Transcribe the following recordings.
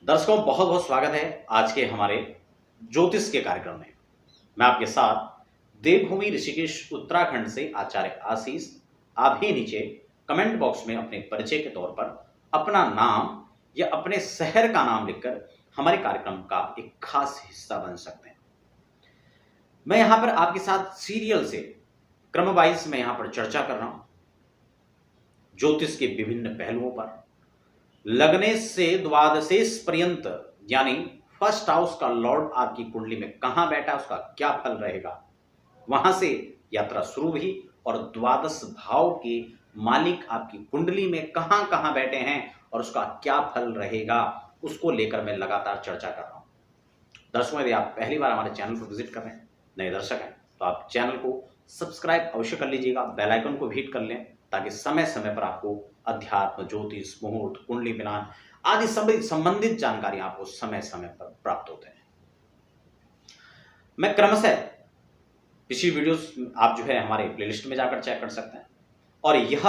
दर्शकों, बहुत बहुत स्वागत है आज के हमारे ज्योतिष के कार्यक्रम में। मैं आपके साथ देवभूमि ऋषिकेश उत्तराखंड से आचार्य आशीष। आप ही नीचे कमेंट बॉक्स में अपने परिचय के तौर पर अपना नाम या अपने शहर का नाम लिखकर हमारे कार्यक्रम का एक खास हिस्सा बन सकते हैं। मैं यहाँ पर आपके साथ सीरियल से क्रम वाइज मैं यहाँ पर चर्चा कर रहा हूँ ज्योतिष के विभिन्न पहलुओं पर। लग्नेश से द्वादशेश पर्यंत यानी फर्स्ट हाउस का लॉर्ड आपकी कुंडली में कहां बैठा, उसका क्या फल रहेगा, वहां से यात्रा शुरू हुई और द्वादश भाव के मालिक आपकी कुंडली में कहां कहां बैठे हैं और उसका क्या फल रहेगा, उसको लेकर मैं लगातार चर्चा कर रहा हूं। दर्शकों, यदि आप पहली बार हमारे चैनल को विजिट कर रहे हैं, नए दर्शक हैं, तो आप चैनल को सब्सक्राइब अवश्य कर लीजिएगा, बेल आइकन को भी हिट कर लें ताकि समय समय पर आपको अध्यात्म, ज्योतिष, मुहूर्त, कुंडली मिलान आदि संबंधित जानकारी आपको समय समय पर प्राप्त होते हैं। मैं क्रमशः पिछली वीडियोस आप जो है हमारे प्लेलिस्ट में जाकर चेक कर सकते हैं और यह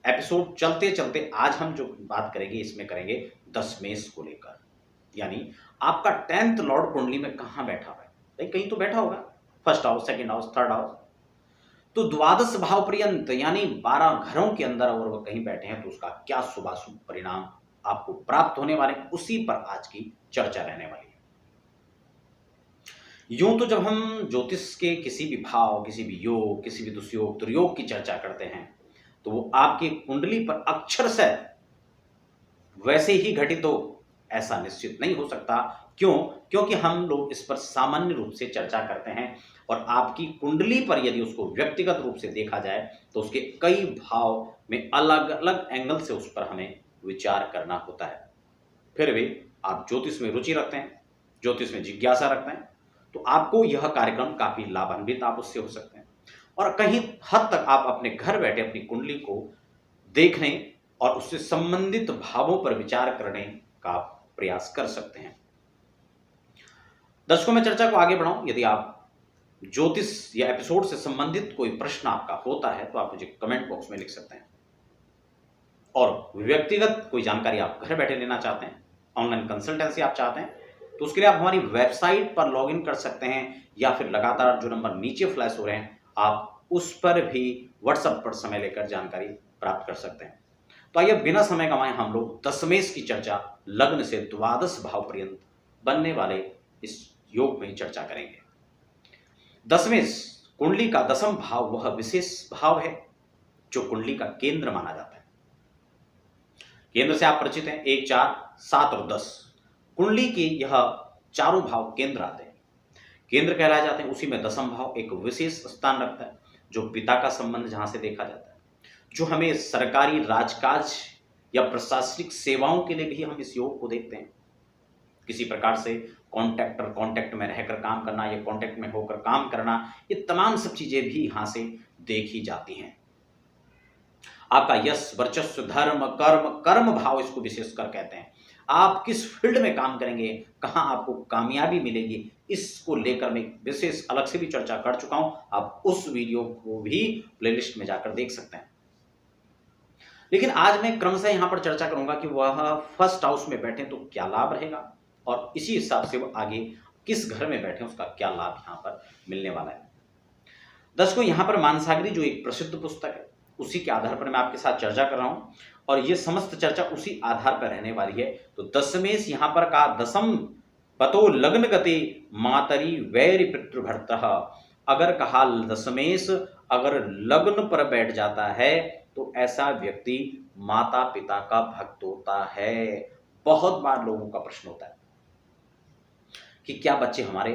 एपिसोड चलते चलते आज हम जो बात करेंगे इसमें करेंगे दशमेश को लेकर, यानी आपका 10th लॉर्ड कुंडली में कहां बैठा हुआ है। भाई कहीं तो बैठा होगा, first house, second house, third house, तो द्वादश भाव पर्यंत यानी 12 घरों के अंदर अगर वो कहीं बैठे हैं तो उसका क्या शुभाशुभ परिणाम आपको प्राप्त होने वाले, उसी पर आज की चर्चा रहने वाली है। यूं तो जब हम ज्योतिष के किसी भी भाव, किसी भी योग, किसी भी दुष्योग, दुर्योग की चर्चा करते हैं तो वो आपकी कुंडली पर अक्षरशः वैसे ही घटित हो ऐसा निश्चित नहीं हो सकता। क्यों? क्योंकि हम लोग इस पर सामान्य रूप से चर्चा करते हैं और आपकी कुंडली पर यदि उसको व्यक्तिगत रूप से देखा जाए तो उसके कई भाव में अलग अलग एंगल से उस पर हमें विचार करना होता है। फिर भी आप ज्योतिष में रुचि रखते हैं, ज्योतिष में जिज्ञासा रखते हैं, तो आपको यह कार्यक्रम काफी लाभान्वित आप उससे हो सकते हैं और कहीं हद तक आप अपने घर बैठे अपनी कुंडली को देखने और उससे संबंधित भावों पर विचार करने का प्रयास कर सकते हैं। दर्शकों, मैं चर्चा को आगे बढ़ाऊं, यदि आप ज्योतिष या एपिसोड से संबंधित कोई प्रश्न आपका होता है तो आप मुझे कमेंट बॉक्स में लिख सकते हैं और व्यक्तिगत कोई जानकारी आप घर बैठे लेना चाहते हैं, ऑनलाइन कंसल्टेंसी आप चाहते हैं, तो उसके लिए आप हमारी वेबसाइट पर लॉगिन कर सकते हैं या फिर लगातार जो नंबर नीचे फ्लैश हो रहे हैं आप उस पर भी व्हाट्सएप पर समय लेकर जानकारी प्राप्त कर सकते हैं। तो आइए बिना समय गंवाए हम लोग दशमेश की चर्चा, लग्न से द्वादश भाव पर्यंत बनने वाले इस योग में चर्चा करेंगे। दशमेश कुंडली का दसम भाव वह विशेष भाव है जो कुंडली का केंद्र माना जाता है। केंद्र से आप परिचित हैं, 1, 4, 7 और 10 कुंडली के यह चारों भाव केंद्र आते हैं, केंद्र कहलाए जाते हैं। उसी में दसम भाव एक विशेष स्थान रखता है जो पिता का संबंध जहां से देखा जाता है, जो हमें सरकारी राजकाज या प्रशासनिक सेवाओं के लिए भी हम इस योग को देखते हैं। किसी प्रकार से कांटेक्ट में रहकर काम करना या कांटेक्ट में होकर काम करना, ये तमाम सब चीजें भी यहां से देखी जाती हैं। आपका यश, वर्चस्व, धर्म, कर्म भाव इसको विशेषकर कहते हैं। आप किस फील्ड में काम करेंगे, कहां आपको कामयाबी मिलेगी, इसको लेकर मैं विशेष अलग से भी चर्चा कर चुका हूं। आप उस वीडियो को भी प्लेलिस्ट में जाकर देख सकते हैं। लेकिन आज मैं क्रमशः यहां पर चर्चा करूंगा कि वह फर्स्ट हाउस में बैठे तो क्या लाभ रहेगा और इसी हिसाब से वो आगे किस घर में बैठे उसका क्या लाभ यहां पर मिलने वाला है। दर्शकों, यहां पर मानसागरी जो एक प्रसिद्ध पुस्तक है उसी के आधार पर मैं आपके साथ चर्चा कर रहा हूं और ये समस्त चर्चा उसी आधार पर रहने वाली है। तो दशमेश यहां पर का दसम पतो लग्न गति मातरी वैर पितृभर्त, अगर कहा दशमेश अगर लग्न पर बैठ जाता है तो ऐसा व्यक्ति माता पिता का भक्त होता है। बहुत बार लोगों का प्रश्न होता है कि क्या बच्चे हमारे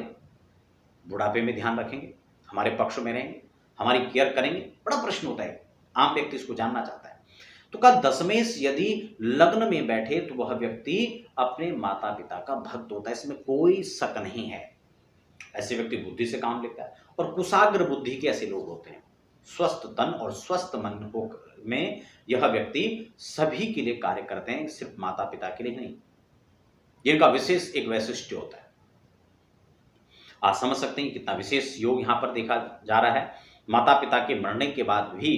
बुढ़ापे में ध्यान रखेंगे, हमारे पक्ष में रहेंगे, हमारी केयर करेंगे, बड़ा प्रश्न होता है, आम व्यक्ति इसको जानना चाहता है। तो का दशमेश यदि लग्न में बैठे तो वह व्यक्ति अपने माता पिता का भक्त होता है, इसमें कोई शक नहीं है। ऐसे व्यक्ति बुद्धि से काम लेता है और कुशाग्र बुद्धि के ऐसे लोग होते हैं। स्वस्थ तन और स्वस्थ मन में यह व्यक्ति सभी के लिए कार्य करते हैं, सिर्फ माता पिता के लिए नहीं। इनका विशेष एक वैशिष्ट्य होता है। आप समझ सकते हैं कितना विशेष योग यहां पर देखा जा रहा है। माता पिता के मरने के बाद भी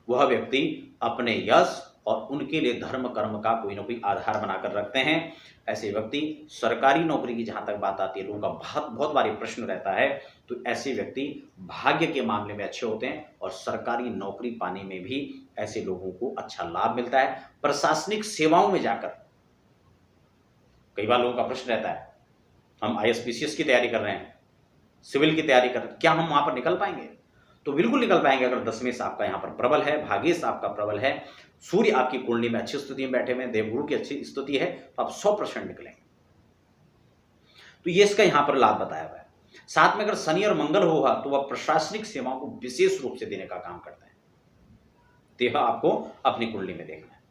वह व्यक्ति अपने यश, और उनके लिए धर्म कर्म का कोई ना कोई आधार बनाकर रखते हैं। ऐसे व्यक्ति सरकारी नौकरी की जहाँ तक बात आती है, लोगों का बहुत बहुत बारी प्रश्न रहता है, तो ऐसे व्यक्ति भाग्य के मामले में अच्छे होते हैं और सरकारी नौकरी पाने में भी ऐसे लोगों को अच्छा लाभ मिलता है। प्रशासनिक सेवाओं में जाकर कई बार लोगों का प्रश्न रहता है, हम आईएएस की तैयारी कर रहे हैं, सिविल की तैयारी कर रहे हैं, क्या हम वहां पर निकल पाएंगे? तो बिल्कुल निकल पाएंगे अगर दशमेश आपका यहाँ पर प्रबल है, भाग्येश आपका प्रबल है, सूर्य आपकी कुंडली में अच्छी स्थिति में बैठे हुए, देवगुरु की अच्छी स्थिति है, तो आप 100% निकलेंगे। तो ये इसका यहाँ पर लाभ बताया हुआ है। साथ में अगर शनि और मंगल होगा तो वह प्रशासनिक सेवाओं को विशेष रूप से देने का काम करता है। तो यह आपको अपनी कुंडली में देखना है।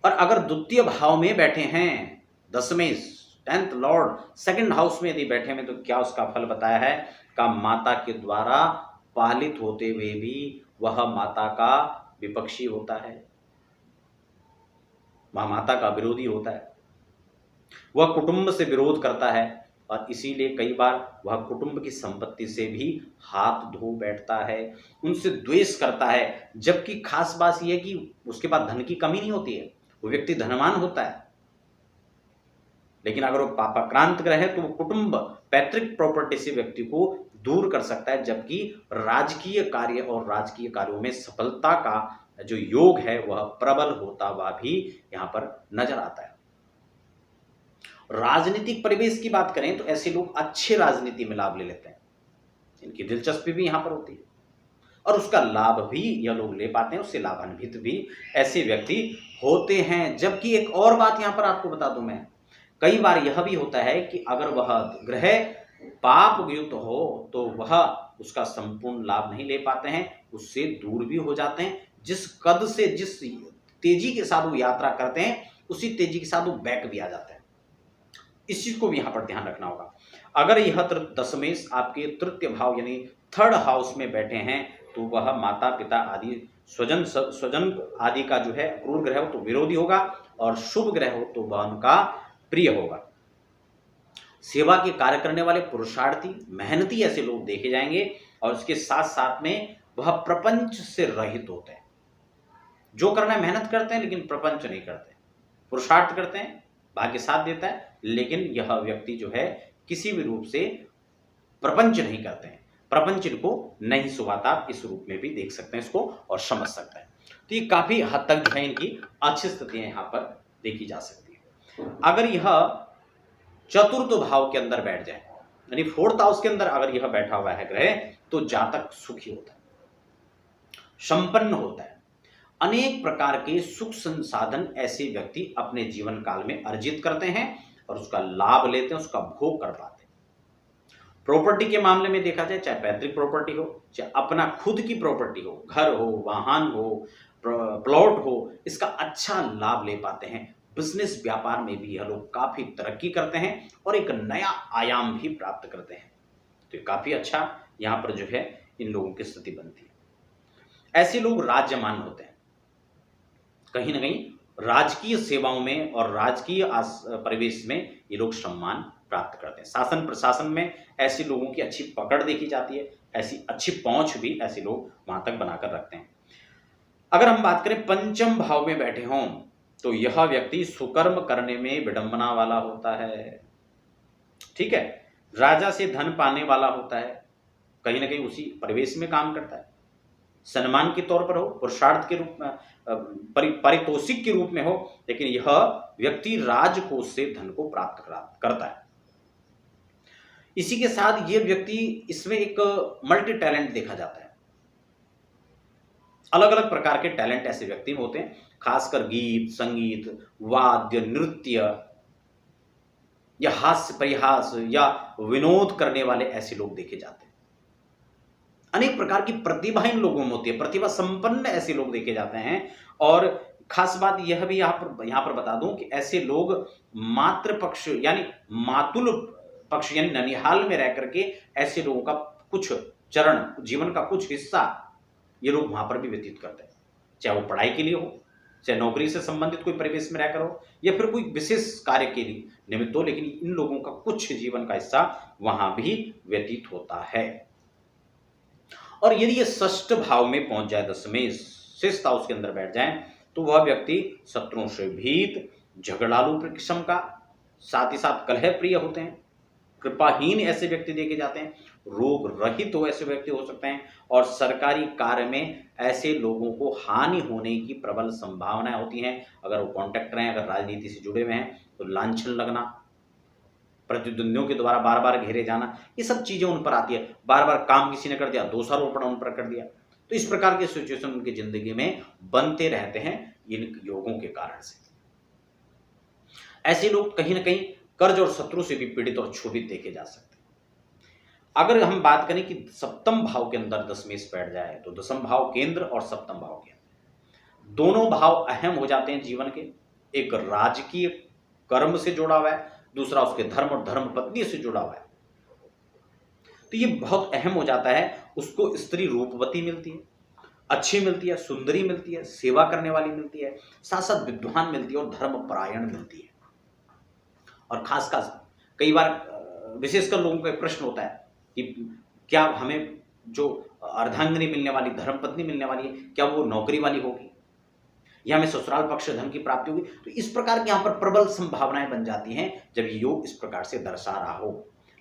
और अगर द्वितीय भाव में बैठे हैं, दशमेश 10th लॉर्ड सेकंड हाउस में यदि बैठे हैं, तो क्या उसका फल बताया है? का माता के द्वारा पालित होते हुए भी वह माता का विपक्षी होता है, वह माता का विरोधी होता है, वह कुटुंब से विरोध करता है और इसीलिए कई बार वह कुटुंब की संपत्ति से भी हाथ धो बैठता है, उनसे द्वेष करता है। जबकि खास बात यह है कि उसके पास धन की कमी नहीं होती है, वो व्यक्ति धनवान होता है, लेकिन अगर वो पापाक्रांत ग्रह है तो वो कुटुंब पैतृक प्रॉपर्टी से व्यक्ति को दूर कर सकता है। जबकि राजकीय कार्य और राजकीय कार्यों में सफलता का जो योग है वह प्रबल होता हुआ भी यहां पर नजर आता है। राजनीतिक परिवेश की बात करें तो ऐसे लोग अच्छे राजनीति में लाभ ले लेते हैं, इनकी दिलचस्पी भी यहां पर होती है और उसका लाभ भी यह लोग ले पाते हैं, उससे लाभान्वित भी ऐसे व्यक्ति होते हैं। जबकि एक और बात यहां पर आपको बता दूं मैं, कई बार यह भी होता है कि अगर वह ग्रह पाप युक्त हो तो वह उसका संपूर्ण लाभ नहीं ले पाते हैं, उससे दूर भी हो जाते हैं। जिस कद से जिस तेजी के साथ वो यात्रा करते हैं उसी तेजी के साथ वो बैक भी आ जाते हैं। इस चीज को भी यहां पर ध्यान रखना होगा। अगर यह दशमेश आपके तृतीय भाव यानी 3rd हाउस में बैठे हैं तो वह माता पिता आदि स्वजन आदि का जो है क्रूर ग्रह हो तो विरोधी होगा और शुभ ग्रह हो तो वह उनका प्रिय होगा। सेवा के कार्य करने वाले पुरुषार्थी मेहनती ऐसे लोग देखे जाएंगे और उसके साथ साथ में वह प्रपंच से रहित होते हैं। जो करना है मेहनत करते हैं लेकिन प्रपंच नहीं करते, पुरुषार्थ करते हैं, भाग्य साथ देता है, लेकिन यह व्यक्ति जो है किसी भी रूप से प्रपंच नहीं करते हैं, प्रपंच इनको नहीं सुहाता। आप इस रूप में भी देख सकते हैं इसको और समझ सकते हैं। तो ये काफी हद तक जो है इनकी अच्छी स्थितियां यहाँ पर देखी जा सकती है। अगर यह चतुर्थ भाव के अंदर बैठ जाए यानी 4th हाउस के अंदर अगर यह बैठा हुआ है ग्रह तो जातक सुखी होता है, संपन्न होता है, अनेक प्रकार के सुख संसाधन ऐसे व्यक्ति अपने जीवन काल में अर्जित करते हैं और उसका लाभ लेते हैं, उसका भोग कर पाते हैं। प्रॉपर्टी के मामले में देखा जाए, चाहे पैतृक प्रॉपर्टी हो, चाहे अपना खुद की प्रॉपर्टी हो, घर हो, वाहन हो, प्लॉट हो, इसका अच्छा लाभ ले पाते हैं। बिजनेस व्यापार में भी यह लोग काफी तरक्की करते हैं और एक नया आयाम भी प्राप्त करते हैं। तो ये काफी अच्छा यहाँ पर जो है इन लोगों की स्थिति बनती है। ऐसे लोग राज्यमान होते हैं, कहीं ना कहीं राजकीय सेवाओं में और राजकीय परिवेश में ये लोग सम्मान प्राप्त करते हैं। शासन प्रशासन में ऐसे लोगों की अच्छी पकड़ देखी जाती है, ऐसी अच्छी पहुंच भी ऐसे लोग वहां तक बनाकर रखते हैं। अगर हम बात करें 5th भाव में बैठे हों तो यह व्यक्ति सुकर्म करने में विडंबना वाला होता है, ठीक है, राजा से धन पाने वाला होता है, कहीं ना कहीं उसी परिवेश में काम करता है, सम्मान के तौर पर हो, पुरुषार्थ के रूप में, पारितोषिक के रूप में हो, लेकिन यह व्यक्ति राजकोष से धन को प्राप्त करता है। इसी के साथ ये व्यक्ति इसमें एक मल्टी टैलेंट देखा जाता है, अलग अलग प्रकार के टैलेंट ऐसे व्यक्ति में होते हैं, खासकर गीत संगीत वाद्य नृत्य या हास्य परिहास या विनोद करने वाले ऐसे लोग देखे जाते हैं। अनेक प्रकार की प्रतिभा इन लोगों में होती है, प्रतिभा संपन्न ऐसे लोग देखे जाते हैं। और खास बात यह भी यहाँ पर बता दूं कि ऐसे लोग मातृ पक्ष यानी मातुल पक्ष यानी ननिहाल में रह करके ऐसे लोगों का कुछ चरण जीवन का कुछ हिस्सा ये लोग वहां पर भी व्यतीत करते हैं, चाहे वो पढ़ाई के लिए हो, चाहे नौकरी से संबंधित कोई परिवेश में रहकर हो या फिर कोई विशेष कार्य के लिए निमित्त हो, लेकिन इन लोगों का कुछ जीवन का हिस्सा वहां भी व्यतीत होता है। और यदि ये 6th भाव में पहुंच जाए, दशमेश 6th हाउस के अंदर बैठ जाए तो वह व्यक्ति शत्रुओं से भीत, झगड़ालू किस्म का, साथ ही साथ कलह प्रिय होते हैं, कृपाहीन ऐसे व्यक्ति देखे जाते हैं, रोग रहित हो ऐसे व्यक्ति हो सकते हैं, और सरकारी कार्य में ऐसे लोगों को हानि होने की प्रबल संभावनाएं होती हैं। अगर वो कॉन्ट्रैक्टर हैं, अगर राजनीति से जुड़े हुए हैं, तो लांछन लगना, प्रतिद्वंदियों के द्वारा बार बार घेरे जाना, ये सब चीजें उन पर आती है। बार बार काम किसी ने कर दिया, दोषारोपण उन पर कर दिया, तो इस प्रकार के सिचुएशन उनकी जिंदगी में बनते रहते हैं इन योगों के कारण से। ऐसे लोग कहीं ना कहीं कर्ज और शत्रु से भी पीड़ित और क्षोभित देखे जा सकते हैं। अगर हम बात करें कि सप्तम भाव के अंदर दशमेश बैठ जाए, तो दशम भाव केंद्र और सप्तम भाव केंद्र दोनों भाव अहम हो जाते हैं जीवन के। एक राजकीय कर्म से जुड़ा हुआ है, दूसरा उसके धर्म और धर्म पत्नी से जुड़ा हुआ है, तो ये बहुत अहम हो जाता है। उसको स्त्री रूपवती मिलती है, अच्छी मिलती है, सुंदरी मिलती है, सेवा करने वाली मिलती है, साथ साथ विद्वान मिलती है और धर्म परायण मिलती है। और खासकर कई बार विशेषकर लोगों का प्रश्न होता है कि क्या हमें जो अर्धांगिनी मिलने वाली, धर्मपत्नी मिलने वाली है, क्या वो नौकरी वाली होगी या हमें ससुराल पक्ष धन की प्राप्ति होगी। तो इस प्रकार की यहाँ पर प्रबल संभावनाएं बन जाती हैं जब ये योग इस प्रकार से दर्शा रहा हो।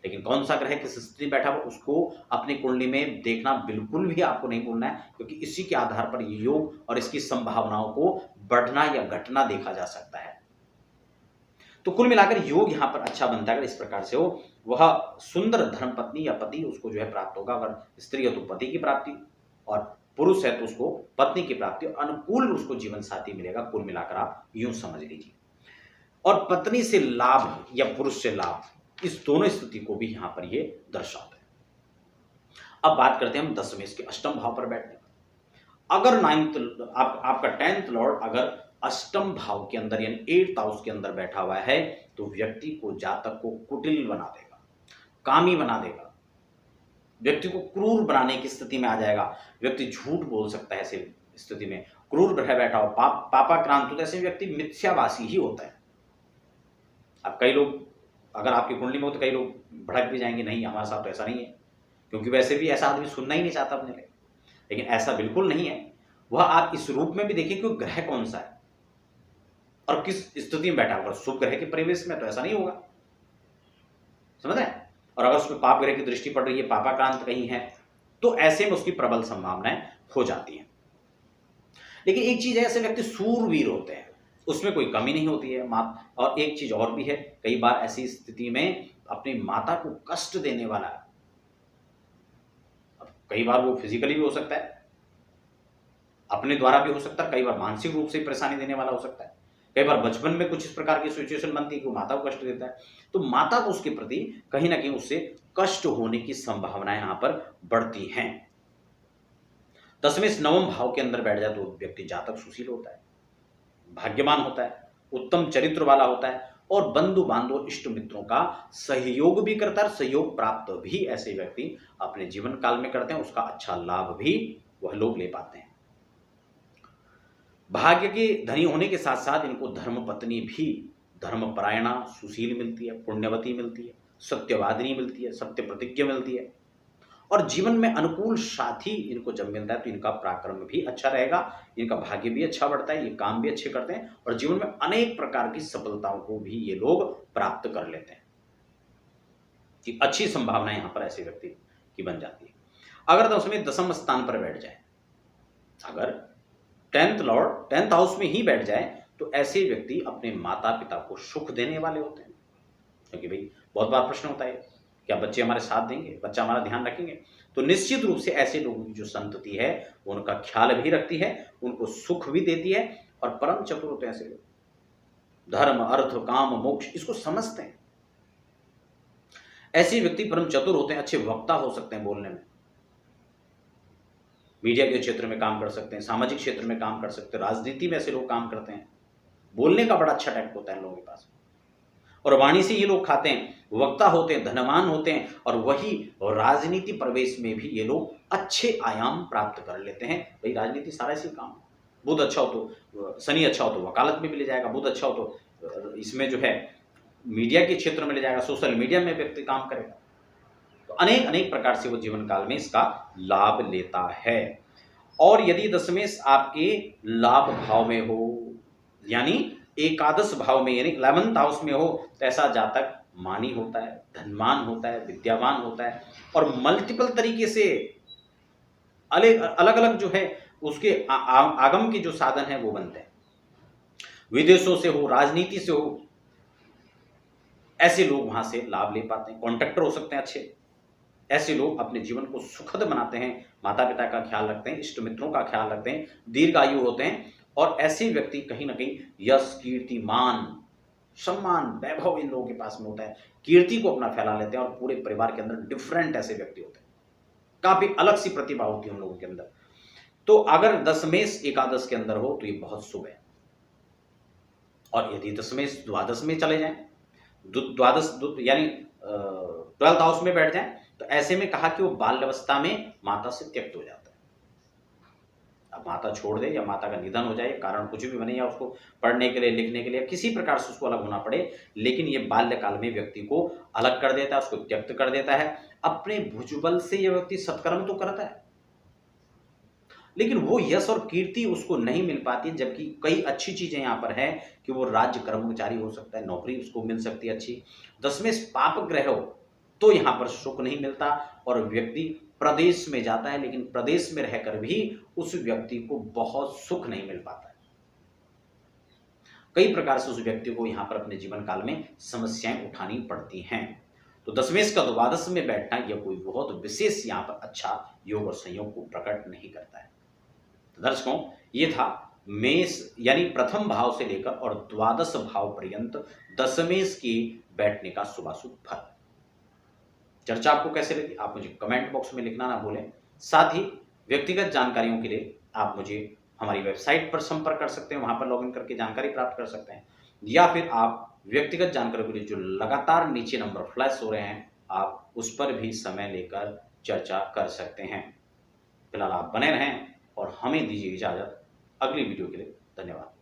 लेकिन कौन सा ग्रह किस स्थिति में बैठा हो उसको अपनी कुंडली में देखना बिल्कुल भी आपको नहीं भूलना है, क्योंकि इसी के आधार पर ये योग और इसकी संभावनाओं को बढ़ना या घटना देखा जा सकता है। तो कुल मिलाकर योग यहाँ पर अच्छा बनता है अगर इस प्रकार से हो। वह सुंदर धर्मपत्नी या पति उसको जो है प्राप्त होगा। अगर स्त्री है तो पति की प्राप्ति, और पुरुष है तो उसको पत्नी की प्राप्ति, और अनुकूल उसको जीवन साथी मिलेगा। कुल मिलाकर आप यूं समझ लीजिए। और पत्नी से लाभ या पुरुष से लाभ, इस दोनों स्थिति को भी यहां पर ये दर्शाता है। अब बात करते हैं हम दशमेश के अष्टम भाव पर बैठने। अगर आपका 10th लॉर्ड अगर अष्टम भाव के अंदर यानी 8th हाउस के अंदर बैठा हुआ है, तो व्यक्ति को, जातक को कुटिल बना देगा, कामी बना देगा, व्यक्ति को क्रूर बनाने की स्थिति में आ जाएगा। व्यक्ति झूठ बोल सकता है ऐसे स्थिति में। क्रूर ग्रह बैठा हो, पापाक्रांत, तो ऐसे व्यक्ति मिथ्यावासी ही होता है। अब कई लोग अगर आपकी कुंडली में हो तो कई लोग भड़क भी जाएंगे, नहीं हमारे साथ तो ऐसा नहीं है, क्योंकि वैसे भी ऐसा आदमी सुनना ही नहीं चाहता अपने लिए। लेकिन ऐसा बिल्कुल नहीं है। वह आप इस रूप में भी देखिए कि ग्रह कौन सा है और किस स्थिति में बैठा होगा। शुभ ग्रह के प्रवेश में तो ऐसा नहीं होगा, समझ रहे हैं। और अगर उसमें पाप ग्रह की दृष्टि पड़ रही है, पापाक्रांत कहीं है, तो ऐसे में उसकी प्रबल संभावनाएं हो जाती हैं। लेकिन एक चीज है, ऐसे व्यक्ति सूरवीर होते हैं, उसमें कोई कमी नहीं होती है। और एक चीज और भी है, कई बार ऐसी स्थिति में अपनी माता को कष्ट देने वाला, कई बार वो फिजिकली भी हो सकता है, अपने द्वारा भी हो सकता है, कई बार मानसिक रूप से परेशानी देने वाला हो सकता है। कई बार बचपन में कुछ इस प्रकार की सिचुएशन बनती है कि वो माता को कष्ट देता है, तो माता को उसके प्रति कहीं ना कहीं उससे कष्ट होने की संभावनाएं यहां पर बढ़ती हैं। दशमेश नवम भाव के अंदर बैठ जाए तो व्यक्ति जातक सुशील होता है, भाग्यवान होता है, उत्तम चरित्र वाला होता है, और बंधु बांधव इष्ट मित्रों का सहयोग भी करता है। सहयोग प्राप्त भी ऐसे व्यक्ति अपने जीवन काल में करते हैं, उसका अच्छा लाभ भी वह लोग ले पाते हैं। भाग्य के धनी होने के साथ साथ इनको धर्म पत्नी भी धर्मपरायणा, सुशील मिलती है, पुण्यवती मिलती है, सत्यवादिनी मिलती है, सत्य प्रतिज्ञा मिलती है। और जीवन में अनुकूल साथी इनको जब मिलता है तो इनका पराक्रम भी अच्छा रहेगा, इनका भाग्य भी अच्छा बढ़ता है, ये काम भी अच्छे करते हैं, और जीवन में अनेक प्रकार की सफलताओं को भी ये लोग प्राप्त कर लेते हैं। कि अच्छी संभावना यहां पर ऐसे व्यक्ति की बन जाती है। अगर उसमें दशम स्थान पर बैठ जाए, अगर 10th लॉर्ड 10th हाउस में ही बैठ जाए, तो ऐसे व्यक्ति अपने माता पिता को सुख देने वाले होते हैं। क्योंकि भाई बहुत बार प्रश्न होता है, क्या बच्चे हमारे साथ देंगे, बच्चा हमारा ध्यान रखेंगे? तो निश्चित रूप से ऐसे लोगों की जो संतति है वो उनका ख्याल भी रखती है, उनको सुख भी देती है, और परम चतुर होते हैं ऐसे लोग। धर्म, अर्थ, काम, मोक्ष इसको समझते हैं। ऐसे व्यक्ति परम चतुर होते हैं, अच्छे वक्ता हो सकते हैं बोलने में, मीडिया के क्षेत्र में काम कर सकते हैं, सामाजिक क्षेत्र में काम कर सकते हैं, राजनीति में ऐसे लोग काम करते हैं। बोलने का बड़ा अच्छा टैक्ट होता है लोगों के पास, और वाणी से ये लोग खाते हैं, वक्ता होते हैं, धनवान होते हैं, और वही राजनीति प्रवेश में भी ये लोग अच्छे आयाम प्राप्त कर लेते हैं। भाई राजनीति सारा इसी काम है। बुध अच्छा हो तो, शनि अच्छा हो तो वकालत में भी ले जाएगा, बुध अच्छा हो तो इसमें जो है मीडिया के क्षेत्र में ले जाएगा, सोशल मीडिया में व्यक्ति काम करेगा। तो अनेक अनेक प्रकार से वो जीवन काल में इसका लाभ लेता है। और यदि दशमेश आपके लाभ भाव में हो, यानी एकादश भाव में, यानी 11th हाउस में हो, तो ऐसा जातक मानी होता है, धनवान होता है, विद्यावान होता है और मल्टीपल तरीके से अलग अलग जो है उसके आगम के जो साधन है वो बनते हैं। विदेशों से हो, राजनीति से हो, ऐसे लोग वहां से लाभ ले पाते हैं। कॉन्ट्रैक्टर हो सकते हैं अच्छे, ऐसे लोग अपने जीवन को सुखद बनाते हैं, माता पिता का ख्याल रखते हैं, इष्ट मित्रों का ख्याल रखते हैं, दीर्घायु होते हैं और ऐसे व्यक्ति कहीं ना कहीं यश, कीर्ति, मान, सम्मान, वैभव इन लोगों के पास में होता है। कीर्ति को अपना फैला लेते हैं और पूरे परिवार के अंदर डिफरेंट ऐसे व्यक्ति होते हैं, काफी अलग सी प्रतिभा होती है उन लोगों के अंदर। तो अगर दशमेश एकादश के अंदर हो तो ये बहुत शुभ है। और यदि दशमेश द्वादश में चले जाएं, द्वादश यानी 12th हाउस में बैठ जाएं, तो ऐसे में कहा कि वो बाल्यावस्था में माता से त्यक्त हो जाता है। अब माता छोड़ दे या माता का निधन हो जाए, कारण कुछ भी बने, या उसको पढ़ने के लिए, लिखने के लिए, किसी प्रकार से उसको अलग होना पड़े, लेकिन ये बाल्यकाल में व्यक्ति को अलग कर देता है, उसको त्यक्त कर देता है। अपने भुजबल से यह व्यक्ति सत्कर्म तो करता है, लेकिन वो यश और कीर्ति उसको नहीं मिल पाती, जबकि कई अच्छी चीजें यहाँ पर है कि वो राज्य कर्मचारी हो सकता है, नौकरी उसको मिल सकती है अच्छी। दशमेश पाप ग्रह हो तो यहाँ पर सुख नहीं मिलता और व्यक्ति प्रदेश में जाता है, लेकिन प्रदेश में रहकर भी उस व्यक्ति को बहुत सुख नहीं मिल पाता है। कई प्रकार से उस व्यक्ति को यहाँ पर अपने जीवन काल में समस्याएं उठानी पड़ती हैं। तो दशमेश का द्वादश में बैठना यह कोई बहुत विशेष यहाँ पर अच्छा योग और संयोग को प्रकट नहीं करता है। तो दर्शकों, ये था मेष यानी प्रथम भाव से लेकर और द्वादश भाव पर्यंत दशमेश की बैठने का शुभाशुभ फल। चर्चा आपको कैसे लगी आप मुझे कमेंट बॉक्स में लिखना ना भूलें। साथ ही व्यक्तिगत जानकारियों के लिए आप मुझे हमारी वेबसाइट पर संपर्क कर सकते हैं, वहां पर लॉगिन करके जानकारी प्राप्त कर सकते हैं, या फिर आप व्यक्तिगत जानकारी के लिए जो लगातार नीचे नंबर फ्लैश हो रहे हैं आप उस पर भी समय लेकर चर्चा कर सकते हैं। फिलहाल आप बने रहें और हमें दीजिए इजाजत। अगली वीडियो के लिए धन्यवाद।